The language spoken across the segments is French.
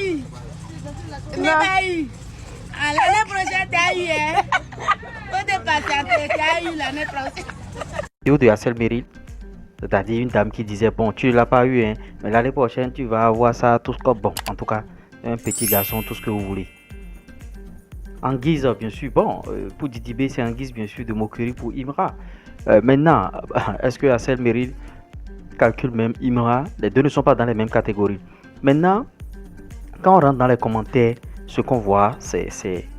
eu. Mais t'as eu. L'année prochaine, t'as eu, hein. Faut te patienter, t'as eu l'année prochaine. Vidéo de Hassel Meril, c'est-à-dire une dame qui disait bon, tu l'as pas eu, hein, mais l'année prochaine tu vas avoir ça, tout ce que bon, en tout cas, un petit garçon, tout ce que vous voulez. En guise, bien sûr, bon, pour Didibé, c'est en guise, bien sûr, de moquerie pour Imra. Maintenant, est-ce que Hassel Meril calcule même Imra? Les deux ne sont pas dans les mêmes catégories. Maintenant, quand on rentre dans les commentaires, ce qu'on voit, c'est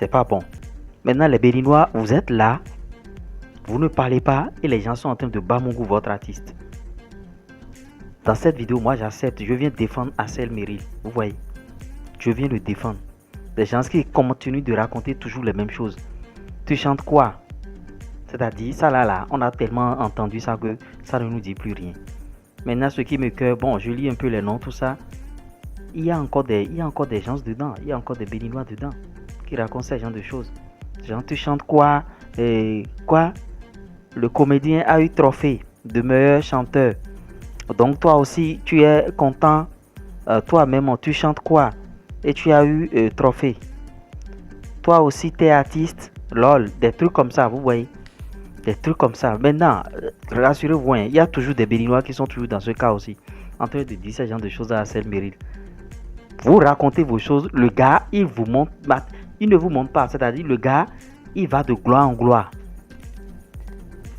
pas bon. Maintenant, les Béninois, vous êtes là, vous ne parlez pas et les gens sont en train de bamongou votre artiste. Dans cette vidéo, moi j'accepte, je viens défendre Hassel Meril. Vous voyez, je viens le défendre. Des gens qui continuent de raconter toujours les mêmes choses. Tu chantes quoi? C'est-à-dire, ça là, on a tellement entendu ça que ça ne nous dit plus rien. Maintenant, ce qui me cœur, bon, je lis un peu les noms, tout ça. Il y a encore des gens dedans, il y a encore des Béninois dedans qui racontent ce genre de choses. Genre, tu chantes quoi? Quoi? Le comédien a eu trophée de meilleur chanteur. Donc toi aussi, tu es content. Toi-même, tu chantes quoi? Et tu as eu trophée. Toi aussi, tu es artiste. Lol, des trucs comme ça, vous voyez. Des trucs comme ça. Maintenant, rassurez-vous, il y a toujours des Béninois qui sont toujours dans ce cas aussi. En train de dire ce genre de choses à Hassel Meril. Vous racontez vos choses. Le gars, il vous montre. Il ne vous montre pas. C'est-à-dire, le gars, il va de gloire en gloire.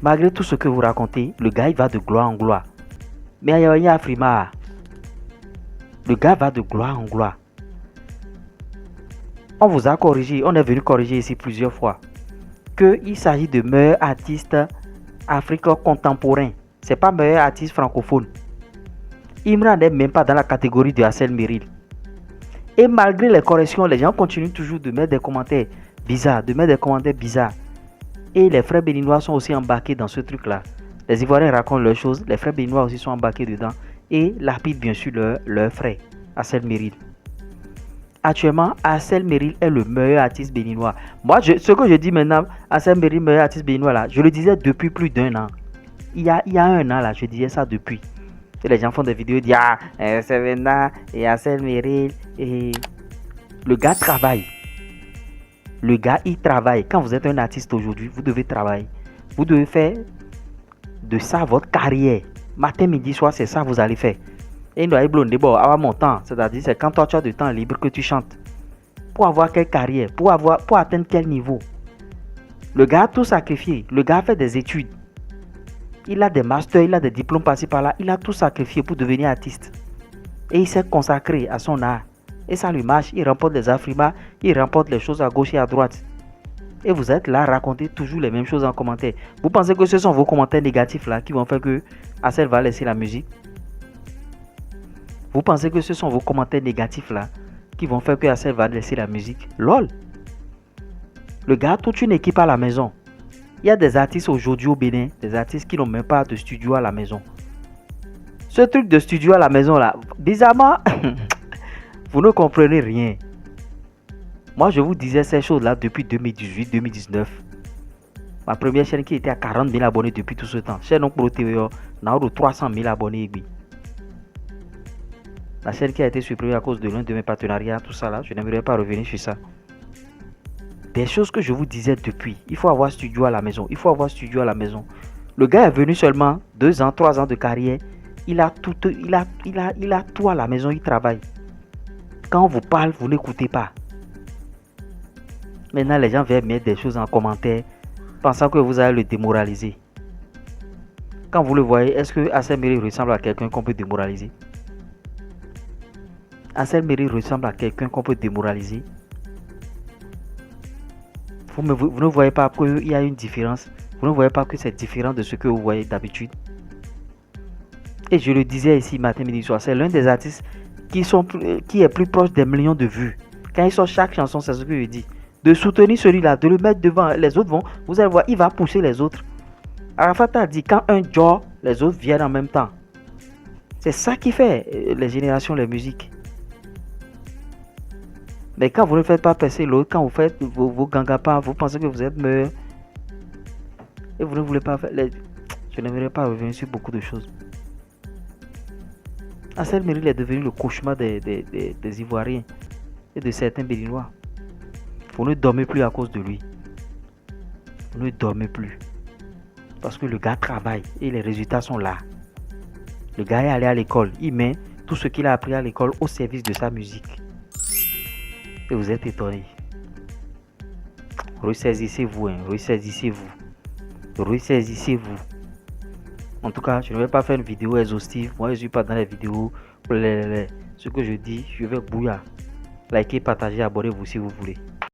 Malgré tout ce que vous racontez, le gars, il va de gloire en gloire. Mais il y a Frima. Le gars va de gloire en gloire. On vous a corrigé, on est venu corriger ici plusieurs fois qu'il s'agit de meilleur artiste africain contemporain. C'est pas meilleur artiste francophone. Imran n'est même pas dans la catégorie de Hassel Meril. Et malgré les corrections, les gens continuent toujours de mettre des commentaires bizarres, Et les frères béninois sont aussi embarqués dans ce truc-là. Les Ivoiriens racontent leurs choses, les frères béninois aussi sont embarqués dedans. Et l'arbitre, bien sûr, leur frère, Hassel Meril. Actuellement, Hassel Meril est le meilleur artiste béninois. Moi, ce que je dis maintenant, Hassel Meril, meilleur artiste béninois, là, je le disais depuis plus d'un an. Il y a un an, là, je disais ça depuis. Et les gens font des vidéos, ils disent, ah, c'est Vena et Hassel Meril. Et le gars travaille. Le gars, il travaille. Quand vous êtes un artiste aujourd'hui, vous devez travailler. Vous devez faire de ça votre carrière. Matin, midi, soir, c'est ça que vous allez faire. Et nous avoir mon temps. C'est-à-dire, c'est quand toi tu as du temps libre que tu chantes. Pour avoir quelle carrière, pour atteindre quel niveau. Le gars a tout sacrifié. Le gars a fait des études. Il a des masters, il a des diplômes passés par là. Il a tout sacrifié pour devenir artiste. Et il s'est consacré à son art. Et ça lui marche. Il remporte les Afrima. Il remporte les choses à gauche et à droite. Et vous êtes là à raconter toujours les mêmes choses en commentaire. Vous pensez que ce sont vos commentaires négatifs là qui vont faire que Hassel va laisser la musique? Vous pensez que ce sont vos commentaires négatifs là qui vont faire que Hassel va laisser la musique? Lol. Le gars a toute une équipe à la maison. Il y a des artistes aujourd'hui au Bénin, des artistes qui n'ont même pas de studio à la maison. Ce truc de studio à la maison là, bizarrement, vous ne comprenez rien. Moi, je vous disais ces choses-là depuis 2018-2019. Ma première chaîne qui était à 40 000 abonnés depuis tout ce temps. Chaîne Pro TV, n'a eu 300 000 abonnés. La chaîne qui a été supprimée à cause de l'un de mes partenariats, tout ça là, je n'aimerais pas revenir sur ça. Des choses que je vous disais depuis. Il faut avoir studio à la maison. Il faut avoir studio à la maison. Le gars est venu seulement 2 ans, 3 ans de carrière. Il a tout à la maison, il travaille. Quand on vous parle, vous n'écoutez pas. Maintenant, les gens viennent mettre des choses en commentaire, pensant que vous allez le démoraliser. Quand vous le voyez, est-ce que Hassel Meril ressemble à quelqu'un qu'on peut démoraliser? Hassel Meril ressemble à quelqu'un qu'on peut démoraliser? Vous ne voyez pas qu'il y a une différence? Vous ne voyez pas que c'est différent de ce que vous voyez d'habitude? Et je le disais ici matin, midi, soir, c'est l'un des artistes qui est plus proche des millions de vues. Quand il sort chaque chanson, c'est ce que je dis. De soutenir celui-là, de le mettre devant, les autres vont, vous allez voir, il va pousser les autres. Arafat a dit, quand un job, les autres viennent en même temps. C'est ça qui fait les générations, les musiques. Mais quand vous ne faites pas passer l'autre, quand vous faites vos gangapas, vous pensez que vous êtes meilleur. Et vous ne voulez pas faire... Je n'aimerais pas revenir sur beaucoup de choses. Ansel Meril est devenu le cauchemar des Ivoiriens et de certains Béninois. Vous ne dormez plus à cause de lui. Vous ne dormez plus. Parce que le gars travaille et les résultats sont là. Le gars est allé à l'école. Il met tout ce qu'il a appris à l'école au service de sa musique. Et vous êtes étonnés. Ressaisissez-vous, hein. Ressaisissez-vous. Ressaisissez-vous. En tout cas, je ne vais pas faire une vidéo exhaustive. Moi, je ne suis pas dans les vidéos. Ce que je dis, je vais bouillir. Likez, partagez, abonnez-vous si vous voulez.